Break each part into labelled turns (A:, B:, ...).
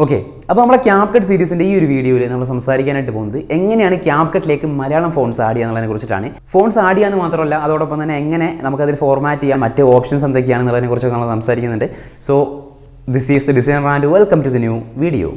A: Okay, അപ്പോൾ നമ്മുടെ CapCut സീരീസിൻ്റെ ഈ ഒരു വീഡിയോയിൽ നമ്മൾ സംസാരിക്കാനായിട്ട് പോകുന്നത് എങ്ങനെയാണ് ക്യാപ്കട്ടിലേക്ക് മലയാളം ഫോൺസ് ആഡ് ചെയ്യുക എന്നുള്ളതിനെ കുറിച്ചിട്ടാണ്. ഫോൺസ് ആഡ് ചെയ്യാന്ന് മാത്രമല്ല, അതോടൊപ്പം തന്നെ എങ്ങനെ നമുക്കതിൽ ഫോർമാറ്റ് ചെയ്യാം, മറ്റ് ഓപ്ഷൻസ് എന്തൊക്കെയാണെന്നുള്ളതിനെ കുറിച്ച് നമ്മൾ സംസാരിക്കുന്നുണ്ട്. So this is the designer and welcome to the new video.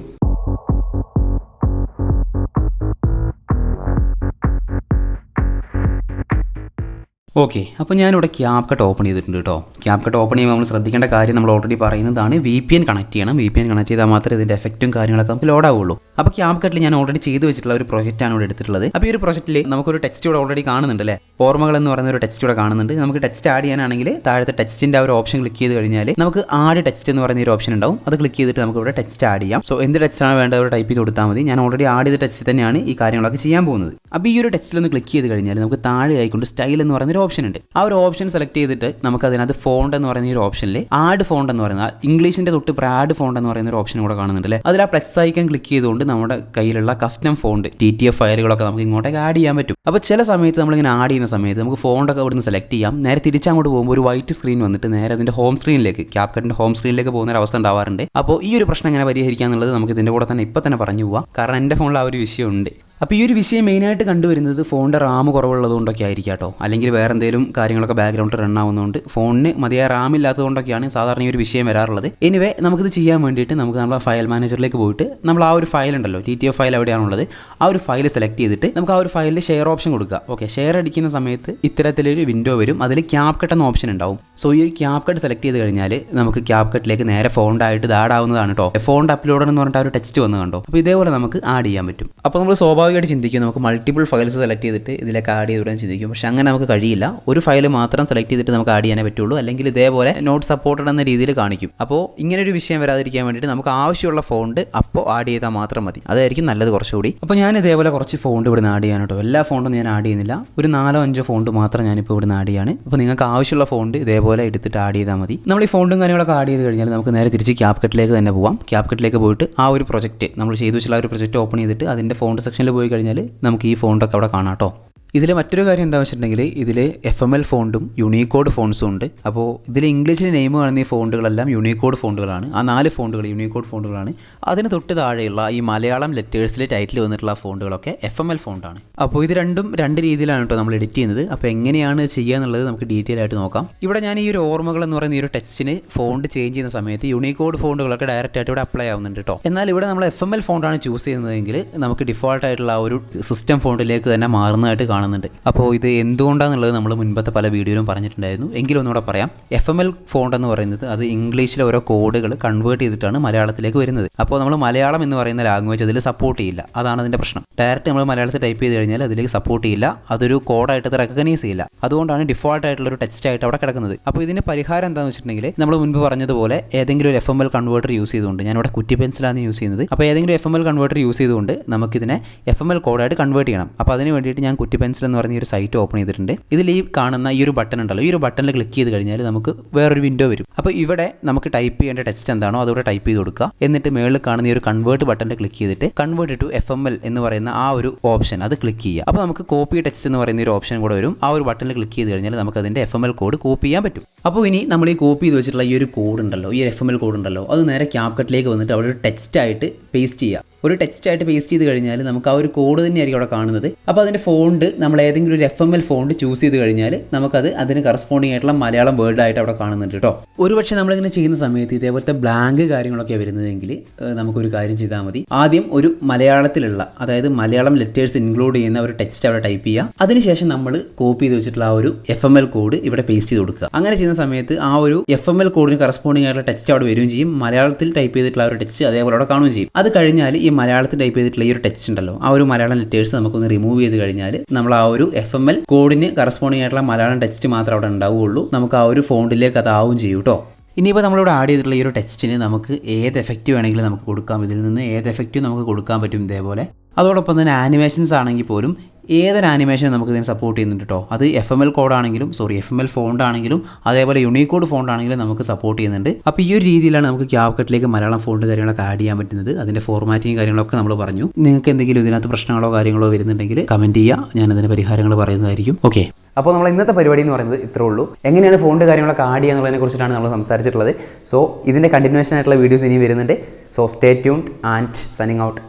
A: Okay, അപ്പോൾ ഞാനിവിടെ ക്യാപ്കട്ട് ഓപ്പൺ ചെയ്തിട്ടുണ്ട് കേട്ടോ. ക്യാപ്കട്ട് ഓപ്പൺ ചെയ്യുമ്പോൾ നമ്മൾ ശ്രദ്ധിക്കേണ്ട കാര്യം നമ്മൾ ഓൾറെഡി പറയുന്നതാണ്, VPN കണക്ട് ചെയ്യണം. VPN കണക്ട് ചെയ്താൽ മാത്രമേ ഇതിൻ്റെ എഫക്റ്റും കാര്യങ്ങളൊക്കെ നമുക്ക് ലോഡ് ആവുള്ളൂ. അപ്പോൾ ക്യാപ്കട്ടിൽ ഞാൻ ഓൾറെഡി ചെയ്ത് വെച്ചിട്ടുള്ള ഒരു പ്രൊജക്റ്റാണ് ഇവിടെ എടുത്തിട്ടുള്ളത്. അപ്പോൾ ഈ ഒരു പ്രൊജക്റ്റിൽ നമുക്കൊരു ടെക്സ്റ്റ് ഇവിടെ ഓൾറെഡി കാണുന്നുണ്ട് അല്ലേ, ഓർമ്മകൾ എന്ന് പറയുന്ന ഒരു ടെക്സ്റ്റ് ഇവിടെ കാണുന്നുണ്ട്. നമുക്ക് ടെക്സ്റ്റ് ആഡ് ചെയ്യാനാണെങ്കിൽ താഴത്തെ ടെക്സ്റ്റിൻ്റെ ആ ഒരു ഓപ്ഷൻ ക്ലിക്ക് ചെയ്ത് കഴിഞ്ഞാൽ നമുക്ക് ആഡ് ടെക്സ്റ്റ് എന്ന് പറയുന്ന ഒരു ഓപ്ഷൻ ഉണ്ടാവും. അത് ക്ലിക്ക് ചെയ്തിട്ട് നമുക്ക് ഇവിടെ ടെക്സ്റ്റ് ആഡ് ചെയ്യാം. സോ എന്ത് ടെക്സ്റ്റാണ് വേണ്ടത് അവിടെ ടൈപ്പ് ചെയ്ത് കൊടുത്താൽ മതി. ഞാൻ ഓൾറെഡി ആഡ് ചെയ്ത ടെക്സ്റ്റ് തന്നെയാണ് ഈ കാര്യങ്ങളൊക്കെ ചെയ്യാൻ പോകുന്നത്. അപ്പോൾ ഈ ഒരു ടെക്സ്റ്റിലൊന്ന് ക്ലിക്ക് ചെയ്ത് കഴിഞ്ഞാൽ നമുക്ക് താഴെ ആയിക്കൊണ്ട് സ്റ്റൈൽ എന്ന് പറയുന്ന ഒരു ഓപ്ഷൻ ഉണ്ട്. ആ ഒരു ഓപ്ഷൻ സെലക്ട് ചെയ്തിട്ട് നമുക്ക് അതിനകത്ത് ഫോണ്ട് എന്ന് പറയുന്ന ഒരു ഓപ്ഷനിൽ ആഡ് ഫോണ്ട് എന്ന് പറയുന്ന ഇംഗ്ലീഷിന്റെ തൊട്ട് ആഡ് ഫോണ്ട് എന്ന് പറയുന്ന ഒരു ഓപ്ഷൻ കൂടെ കാണുന്നുണ്ട് അല്ലേ. അതിൽ ആ പ്ലസ് ഐക്കൺ ക്ലിക്ക് ചെയ്തുകൊണ്ട് നമ്മുടെ കയ്യിലുള്ള കസ്റ്റം ഫോണ്ട് TTF ഫയലുകളൊക്കെ നമുക്ക് ഇങ്ങോട്ടേക്ക് ആഡ് ചെയ്യാൻ പറ്റും. അപ്പോൾ ചില സമയത്ത് നമ്മളിങ്ങനെ ആഡ് ചെയ്യുന്ന സമയത്ത് നമുക്ക് ഫോണ്ടൊക്കെ ഇവിടുന്ന് സെലക്ട് ചെയ്യാം. നേരെ തിരിച്ചങ്ങോട്ട് പോകുമ്പോൾ ഒരു വൈറ്റ് സ്ക്രീൻ വന്നിട്ട് നേരെ അതിന്റെ ഹോം സ്ക്രീനിലേക്ക്, ക്യാപ്കട്ടിന്റെ ഹോം സ്ക്രീനിലേക്ക് പോകുന്ന ഒരു അവസ്ഥ ഉണ്ടാവാറുണ്ട്. അപ്പോൾ ഈ ഒരു പ്രശ്നം എങ്ങനെ പരിഹരിക്കുക എന്നുള്ളത് നമുക്ക് ഇതിന്റെ കൂടെ തന്നെ ഇപ്പം തന്നെ പറഞ്ഞു പോവാം. കാരണം എൻ്റെ ഫോണിൽ ആ ഒരു വിഷയമുണ്ട്. അപ്പോൾ ഈ ഒരു വിഷയം മെയിനായിട്ട് കണ്ടുവരുന്നത് ഫോണിൻ്റെ റാം കുറവുള്ളത് കൊണ്ടൊക്കെ ആയിരിക്കും കേട്ടോ. അല്ലെങ്കിൽ വേറെ എന്തെങ്കിലും കാര്യങ്ങളൊക്കെ ബാക്ക്ഗ്രൗണ്ടിൽ റൺ ആവുന്നതുകൊണ്ട്, ഫോണിന് മതിയായ റാം ഇല്ലാത്തതുകൊണ്ടൊക്കെയാണ് സാധാരണ ഈ ഒരു വിഷയം വരാറുള്ളത്. എനിവേ നമുക്കിത് ചെയ്യാൻ വേണ്ടിയിട്ട് നമുക്ക് നമ്മുടെ ഫയൽ മാനേജറിലേക്ക് പോയിട്ട് നമ്മൾ ആ ഒരു ഫയൽ ഉണ്ടല്ലോ, TTF ഫയൽ എവിടെയാണുള്ളത്, ആ ഒരു ഫയൽ സെലക്ട് ചെയ്തിട്ട് നമുക്ക് ആ ഒരു ഫയലിൽ ഷെയർ ഓപ്ഷൻ കൊടുക്കുക. ഓക്കെ, ഷെയർ അടിക്കുന്ന സമയത്ത് ഇത്തരത്തിലൊരു വിൻഡോ വരും. അതിൽ ക്യാപ്കട്ട് എന്ന ഓപ്ഷൻ ഉണ്ടാവും. സോ ഈ ഒരു ക്യാപ്കട്ട് സെലക്ട് ചെയ്ത് കഴിഞ്ഞാൽ നമുക്ക് ക്യാപ്കട്ടിലേക്ക് നേരെ ഫോണ്ടായിട്ട് ഇത് ആഡ് ആവുന്നതാണ് കേട്ടോ. ഫോണ്ട് അപ്ലോഡർ എന്ന് പറഞ്ഞിട്ട് ആ ഒരു ടെക്സ്റ്റ് വന്ന് കണ്ടോ. അപ്പോൾ ഇതേപോലെ നമുക്ക് ആഡ് ചെയ്യാൻ പറ്റും. അപ്പോൾ നമ്മൾ സ്വാഭാവികമായിട്ട് ചിന്തിക്കും നമുക്ക് മൾട്ടിപ്പിൾ ഫയൽസ് സെലക്ട് ചെയ്തിട്ട് ഇതിലേക്ക് ആഡ് ചെയ്ത് വിടാൻ ചിന്തിക്കും. പക്ഷേ അങ്ങനെ നമുക്ക് കഴിയില്ല. ഒരു ഫയൽ മാത്രം സെലക്ട് ചെയ്തിട്ട് നമുക്ക് ആഡ് ചെയ്യാനേ പറ്റുള്ളൂ. അല്ലെങ്കിൽ ഇതേപോലെ നോട്ട് സപ്പോർട്ടഡ് എന്ന രീതിയിൽ കാണിക്കും. അപ്പോൾ ഇങ്ങനെ ഒരു വിഷയം വരാതിരിക്കാൻ വേണ്ടിയിട്ട് നമുക്ക് ആവശ്യമുള്ള ഫോണ്ട് അപ്പോൾ ആഡ് ചെയ്താൽ മാത്രം മതി. അതായിരിക്കും നല്ലത് കുറച്ചുകൂടി. അപ്പോൾ ഞാൻ ഇതേപോലെ കുറച്ച് ഫോണ്ട് ഇവിടെ ആഡ് ചെയ്യാൻ കേട്ടോ. എല്ലാ ഫോണ്ടും ഞാൻ ആഡ് ചെയ്യുന്നില്ല. ഒരു 4-5 ഫോണ്ട് മാത്രം ഞാനിപ്പോൾ ഇവിടെ ആഡ് ചെയ്യാണ്. അപ്പോൾ നിങ്ങൾക്ക് ആവശ്യമുള്ള ഫോണ്ട് ഇതേപോലെ എടുത്തിട്ട് ആഡ് ചെയ്താൽ മതി. നമ്മൾ ഈ ഫോണ്ടും കാര്യങ്ങളൊക്കെ ആഡ് ചെയ്ത് കഴിഞ്ഞാൽ നമുക്ക് നേരെ തിരിച്ച് ക്യാപ്കട്ടിലേക്ക് തന്നെ പോവാം. ക്യാപ്കട്ടിലേക്ക് പോയിട്ട് ആ ഒരു പ്രൊജക്റ്റ് നമ്മൾ ചെയ്തു വെച്ചുള്ള ഒരു പ്രൊജക്റ്റ് ഓപ്പൺ ചെയ്തിട്ട് അതിൻ്റെ ഫോണ്ട് സെക്ഷനിൽ പോയി കഴിഞ്ഞാൽ നമുക്ക് ഈ ഫോണ്ടൊക്കെ അവിടെ കാണാം കേട്ടോ. ഇതിൽ മറ്റൊരു കാര്യം എന്താണെന്ന് വെച്ചിട്ടുണ്ടെങ്കിൽ ഇതിൽ FML ഫോണ്ടും യൂണിക്കോഡ് ഫോൺസും ഉണ്ട്. അപ്പോൾ ഇതിൽ ഇംഗ്ലീഷിൽ നെയിം കാണുന്ന ഈ ഫോണ്ടുകളെല്ലാം യൂണിക്കോഡ് ഫോണ്ടുകളാണ്. ആ 4 ഫോണ്ടുകൾ യൂണിക്കോഡ് ഫോണ്ടുകളാണ്. അതിന് തൊട്ട് താഴെയുള്ള ഈ മലയാളം ലെറ്റേഴ്സിലെ ടൈറ്റിൽ വന്നിട്ടുള്ള ഫോണ്ടുകളൊക്കെ FML ഫോണ്ടാണ്. അപ്പോൾ ഇത് രണ്ടും 2 രീതിയിലാണ് കേട്ടോ നമ്മൾ എഡിറ്റ് ചെയ്യുന്നത്. അപ്പോൾ എങ്ങനെയാണ് ചെയ്യുക എന്നുള്ളത് നമുക്ക് ഡീറ്റെയിൽ ആയിട്ട് നോക്കാം. ഇവിടെ ഞാൻ ഈ ഒരു ഓർമ്മകൾ എന്ന് പറയുന്ന ഈ ഒരു ടെക്സ്റ്റിന് ഫോണ്ട് ചേഞ്ച് ചെയ്യുന്ന സമയത്ത് യൂണിക്കോഡ് ഫോണ്ടുകളൊക്കെ ഡയറക്റ്റ് ആയിട്ട് ഇവിടെ അപ്ലൈ ആവുന്നുണ്ട് കേട്ടോ. എന്നാൽ ഇവിടെ നമ്മൾ FML ഫോണ്ടാണ് ചൂസ് ചെയ്യുന്നതെങ്കിൽ നമുക്ക് ഡിഫോൾട്ട് ആയിട്ടുള്ള ആ ഒരു സിസ്റ്റം ഫോണ്ടിലേക്ക് തന്നെ മാറുന്നതായിട്ട് കാണുന്നുണ്ട്. അപ്പോൾ ഇത് എന്തുകൊണ്ടാണെന്നുള്ളത് നമ്മൾ മുൻപത്തെ പല വീഡിയോയിലും പറഞ്ഞിട്ടുണ്ടായിരുന്നു. എങ്കിലും ഒന്നുകൂടെ പറയാം. FML ഫോണ്ട് എന്ന് പറയുന്നത് അത് ഇംഗ്ലീഷിലെ ഓരോ കോഡുകൾ കൺവേർട്ട് ചെയ്തിട്ടാണ് മലയാളത്തിലേക്ക് വരുന്നത്. അപ്പോൾ നമ്മൾ മലയാളം എന്ന് പറയുന്ന ലാംഗ്വേജ് അതിൽ സപ്പോർട്ട് ചെയ്യില്ല. അതാണ് അതിൻ്റെ പ്രശ്നം. ഡയറക്റ്റ് നമ്മൾ മലയാളത്തിൽ ടൈപ്പ് ചെയ്ത് കഴിഞ്ഞാൽ അതിലേക്ക് സപ്പോർട്ട് ചെയ്യില്ല. അതൊരു കോഡായിട്ട് അത് റെക്കഗ്നൈസ് ചെയ്യില്ല. അതുകൊണ്ടാണ് ഡിഫോൾട്ട് ആയിട്ടുള്ള ഒരു ടെക്സ്റ്റ് ആയിട്ട് അവിടെ കിടക്കുന്നത്. അപ്പോൾ ഇതിന് പരിഹാരം എന്താണെന്ന് വെച്ചിട്ടുണ്ടെങ്കിൽ നമ്മൾ മുൻപ് പറഞ്ഞതുപോലെ ഏതെങ്കിലും ഒരു FML കൺവേർട്ടർ യൂസ് ചെയ്തുകൊണ്ട്, ഞാനിവിടെ കുറ്റി പെൻസിലാണ് യൂസ് ചെയ്യുന്നത്. അപ്പോൾ ഏതെങ്കിലും FML കൺവേർട്ടർ യൂസ് ചെയ്തുകൊണ്ട് നമുക്കിതിനെ FML കോഡായിട്ട് കൺവേർട്ട് ചെയ്യണം. അപ്പോൾ അതിന് വേണ്ടിയിട്ട് ഞാൻ കുറ്റി പെൻസിൽ എന്ന് പറഞ്ഞ ഒരു സൈറ്റ് ഓപ്പൺ ചെയ്തിട്ടുണ്ട്. ഇതിൽ ഈ കാണുന്ന ഈ ഒരു ബട്ടൺ ഉണ്ടല്ലോ, ഈ ഒരു ബട്ടണിൽ ക്ലിക്ക് ചെയ്ത് കഴിഞ്ഞാൽ നമുക്ക് വേറൊരു വിൻഡോ വരും. അപ്പോൾ ഇവിടെ നമുക്ക് ടൈപ്പ് ചെയ്യേണ്ട ടെക്സ്റ്റ് എന്താണോ അതോടെ ടൈപ്പ് ചെയ്ത് കൊടുക്കുക. എന്നിട്ട് മേളിൽ കാണുന്ന ഈ ഒരു കൺവേർട്ട് ബട്ടണിൽ ക്ലിക്ക് ചെയ്തിട്ട് കൺവേർട്ട് ടു FML എന്ന് പറയുന്ന ആ ഒരു ഓപ്ഷൻ അത് ക്ലിക്ക് ചെയ്യുക. അപ്പോൾ നമുക്ക് കോപ്പി ടെക്സ്റ്റ് എന്ന് പറയുന്ന ഒരു ഓപ്ഷൻ കൂടെ വരും. ആ ഒരു ബട്ടണിൽ ക്ലിക്ക് ചെയ്ത് കഴിഞ്ഞാൽ നമുക്ക് അതിൻ്റെ FML കോഡ് കോപ്പി ചെയ്യാൻ പറ്റും. അപ്പോൾ ഇനി നമ്മൾ ഈ കോപ്പി ചെയ്ത് വെച്ചിട്ടുള്ള ഈ ഒരു കോഡ് ഉണ്ടല്ലോ, ഈ FML കോഡ് ഉണ്ടല്ലോ, അത് നേരെ ക്യാപ്കട്ടിലേക്ക് വന്നിട്ട് അവിടെ ഒരു ടെക്സ്റ്റ് ആയിട്ട് പേസ്റ്റ് ചെയ്യുക. ഒരു ടെക്സ്റ്റ് ആയിട്ട് പേസ്റ്റ് ചെയ്ത് കഴിഞ്ഞാൽ നമുക്ക് ആ ഒരു കോഡ് തന്നെയായിരിക്കും അവിടെ കാണുന്നത്. അപ്പോൾ അതിൻ്റെ ഫോണ്ട് നമ്മൾ ഏതെങ്കിലും ഒരു FML ഫോണ്ട് ചൂസ് ചെയ്ത് കഴിഞ്ഞാൽ നമുക്കത് അതിന് കറസ്പോണ്ടിങ് ആയിട്ടുള്ള മലയാളം വേർഡ് ആയിട്ട് അവിടെ കാണുന്നുണ്ട് കേട്ടോ. ഒരുപക്ഷെ നമ്മളിങ്ങനെ ചെയ്യുന്ന സമയത്ത് ഇതേപോലത്തെ ബ്ലാങ്ക് കാര്യങ്ങളൊക്കെ വരുന്നതെങ്കിൽ നമുക്കൊരു കാര്യം ചെയ്താൽ മതി. ആദ്യം ഒരു മലയാളത്തിലുള്ള, അതായത് മലയാളം ലെറ്റേഴ്സ് ഇൻക്ലൂഡ് ചെയ്യുന്ന ഒരു ടെക്സ്റ്റ് അവിടെ ടൈപ്പ് ചെയ്യുക. അതിനുശേഷം നമ്മൾ കോപ്പി ചെയ്ത് വെച്ചിട്ടുള്ള ആ ഒരു FML കോഡ് ഇവിടെ പേസ്റ്റ് ചെയ്ത് കൊടുക്കുക. അങ്ങനെ ചെയ്യുന്ന സമയത്ത് ആ ഒരു FML കോഡിന് കറസ്പോണ്ടിങ് ആയിട്ടുള്ള ടെക്സ്റ്റ് അവിടെ വരികയും ചെയ്യും. മലയാളത്തിൽ ടൈപ്പ് ചെയ്തിട്ടുള്ള ആ ഒരു ടെക്സ്റ്റ് അതേപോലെ അവിടെ കാണുകയും ചെയ്യും. അത് കഴിഞ്ഞാൽ ഈ മലയാളത്തിൽ ടൈപ്പ് ചെയ്തിട്ടുള്ള ഈ ഒരു ടെക്സ്റ്റ് ഉണ്ടല്ലോ, ആ ഒരു മലയാളം ലെറ്റേഴ്സ് നമുക്കൊന്ന് റിമൂവ് ചെയ്ത് കഴിഞ്ഞാൽ നമ്മൾ ആ ഒരു FML കോഡിന് കറസ്പോണ്ടിങ് ആയിട്ടുള്ള മലയാളം ടെക്സ്റ്റ് മാത്രമേ അവിടെ ഉണ്ടാവുകയുള്ളൂ. നമുക്ക് ആ ഒരു ഫോണ്ടിലേക്ക് അതാവും ചെയ്യും കേട്ടോ. ഇനിയിപ്പോൾ നമ്മളിവിടെ ആഡ് ചെയ്തിട്ടുള്ള ഈ ഒരു ടെക്സ്റ്റിന് നമുക്ക് ഏത് എഫക്റ്റ് വേണമെങ്കിലും നമുക്ക് കൊടുക്കാം. ഇതിൽ നിന്ന് ഏത് എഫക്റ്റും നമുക്ക് കൊടുക്കാൻ പറ്റും ഇതേപോലെ. അതോടൊപ്പം തന്നെ ആനിമേഷൻസ് ആണെങ്കിൽ പോലും ഏതൊരു ആനിമേഷൻ നമുക്ക് ഇതിന് സപ്പോർട്ട് ചെയ്യുന്നുണ്ട് കേട്ടോ. അത് FML കോഡാണെങ്കിലും FML ഫോണ്ട് ആണെങ്കിലും അതേപോലെ യൂണിക്കോഡ് ഫോണ്ട് ആണെങ്കിലും നമുക്ക് സപ്പോർട്ട് ചെയ്യുന്നുണ്ട്. അപ്പോൾ ഈ ഒരു രീതിയിലാണ് നമുക്ക് ക്യാപ്കട്ടിലേക്ക് മലയാളം ഫോണ്ട് കാര്യങ്ങളൊക്കെ ആഡ് ചെയ്യാൻ പറ്റുന്നത്. അതിൻ്റെ ഫോർമാറ്റിംഗ് കാര്യങ്ങളൊക്കെ നമ്മൾ പറഞ്ഞു. നിങ്ങൾക്ക് എന്തെങ്കിലും ഇതിനകത്ത് പ്രശ്നങ്ങളോ കാര്യങ്ങളോ വരുന്നുണ്ടെങ്കിൽ കമൻറ്റ് ചെയ്യുക, ഞാനതിന് പരിഹാരങ്ങൾ പറയുന്നതായിരിക്കും. ഓക്കെ, അപ്പോൾ നമ്മൾ ഇന്നത്തെ പരിപാടി എന്ന് പറയുന്നത് ഇത്രേ ഉള്ളൂ. എങ്ങനെയാണ് ഫോണ്ട് കാര്യങ്ങളൊക്കെ ആഡ് ചെയ്യുക എന്നുള്ളതിനെ കുറിച്ചിട്ടാണ് നമ്മൾ സംസാരിച്ചിട്ടുള്ളത്. സോ ഇതിൻ്റെ കണ്ടിന്യൂഷൻ ആയിട്ടുള്ള വീഡിയോസ് ഇനി വരുന്നുണ്ട്. So stay tuned and signing out.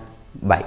A: By.